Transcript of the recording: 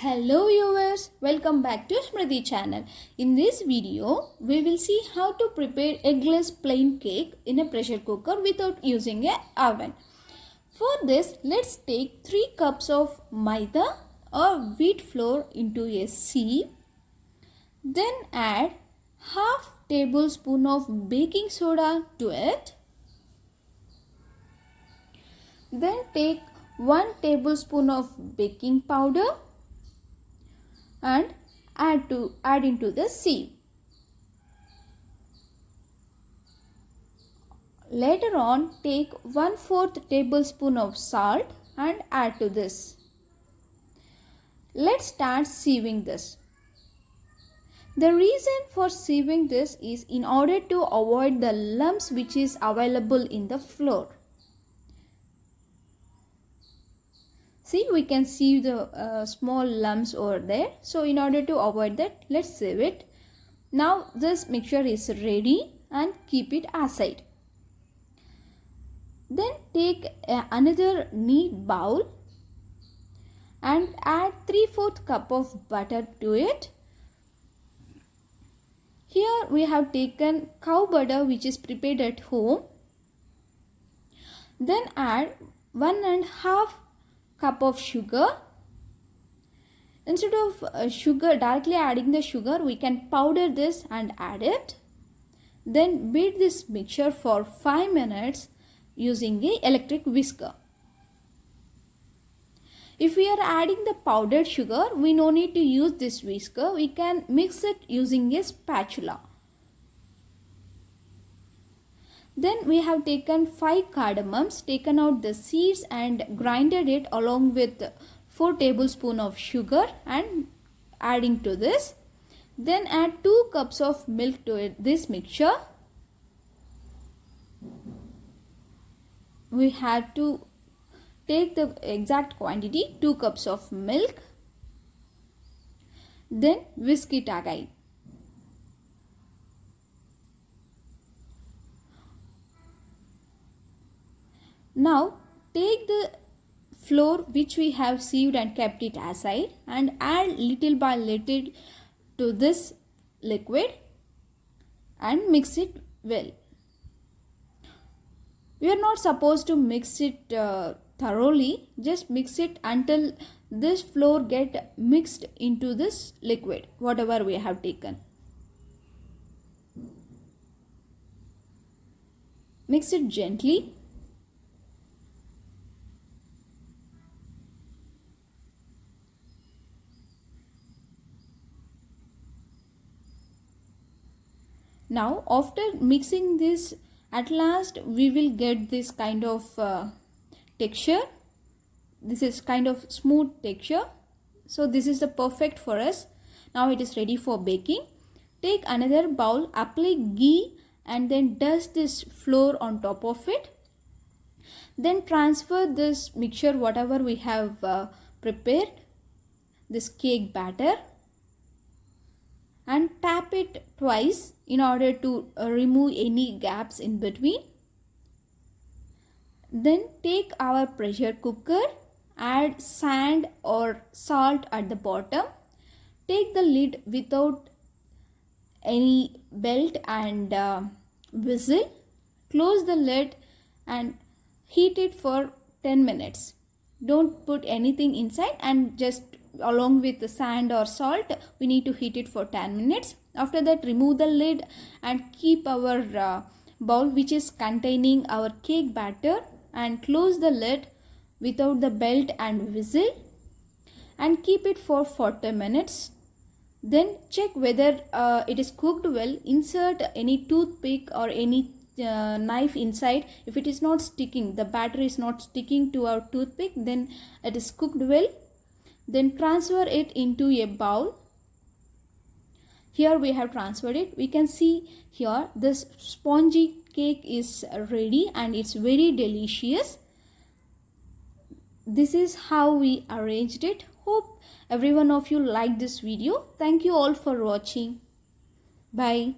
Hello viewers, welcome back to Smriti channel. In this video, we will see how to prepare eggless plain cake in a pressure cooker without using an oven. For this, let's take 3 cups of maida or wheat flour into a sieve. Then add half tablespoon of baking soda to it. Then take 1 tablespoon of baking powder and add into the sieve. Later on, take 1/4 tablespoon of salt and add to this. Let's start sieving this. The reason for sieving this is in order to avoid the lumps which is available in the flour. See, we can see the small lumps over there. So in order to avoid that, let's sieve it. Now this mixture is ready and keep it aside. Then take another neat bowl and add 3/4 cup of butter to it. Here we have taken cow butter which is prepared at home. Then add 1.5 cup of sugar. Instead of directly adding the sugar, we can powder this and add it. Then beat this mixture for 5 minutes using an electric whisker. If we are adding the powdered sugar, we no need to use this whisker. We can mix it using a spatula. Then we have taken 5 cardamoms, taken out the seeds and grinded it along with 4 tablespoons of sugar and adding to this. Then add 2 cups of milk to this mixture. We have to take the exact quantity, 2 cups of milk. Then whisk it again. Now take the flour which we have sieved and kept it aside and add little by little to this liquid and mix it well. We are not supposed to mix it thoroughly, just mix it until this flour get mixed into this liquid, whatever we have taken. Mix it gently. Now after mixing this, at last we will get this kind of texture. This is kind of smooth texture. So this is the perfect for us. Now it is ready for baking. Take another bowl, apply ghee and then dust this flour on top of it. Then transfer this mixture whatever we have prepared, this cake batter, and tap it twice in order to remove any gaps in between. Then take our pressure cooker, add sand or salt at the bottom. Take the lid without any belt and whistle. Close the lid and heat it for 10 minutes. Don't put anything inside and just along with the sand or salt, we need to heat it for 10 minutes. After that, remove the lid and keep our bowl which is containing our cake batter and close the lid without the belt and whistle and keep it for 40 minutes. Then check whether it is cooked well. Insert any toothpick or any knife inside. If it is not sticking, the batter is not sticking to our toothpick, then it is cooked well. Then transfer it into a bowl. Here we have transferred it. We can see here this spongy cake is ready and it's very delicious. This is how we arranged it. Hope every one of you liked this video. Thank you all for watching. Bye.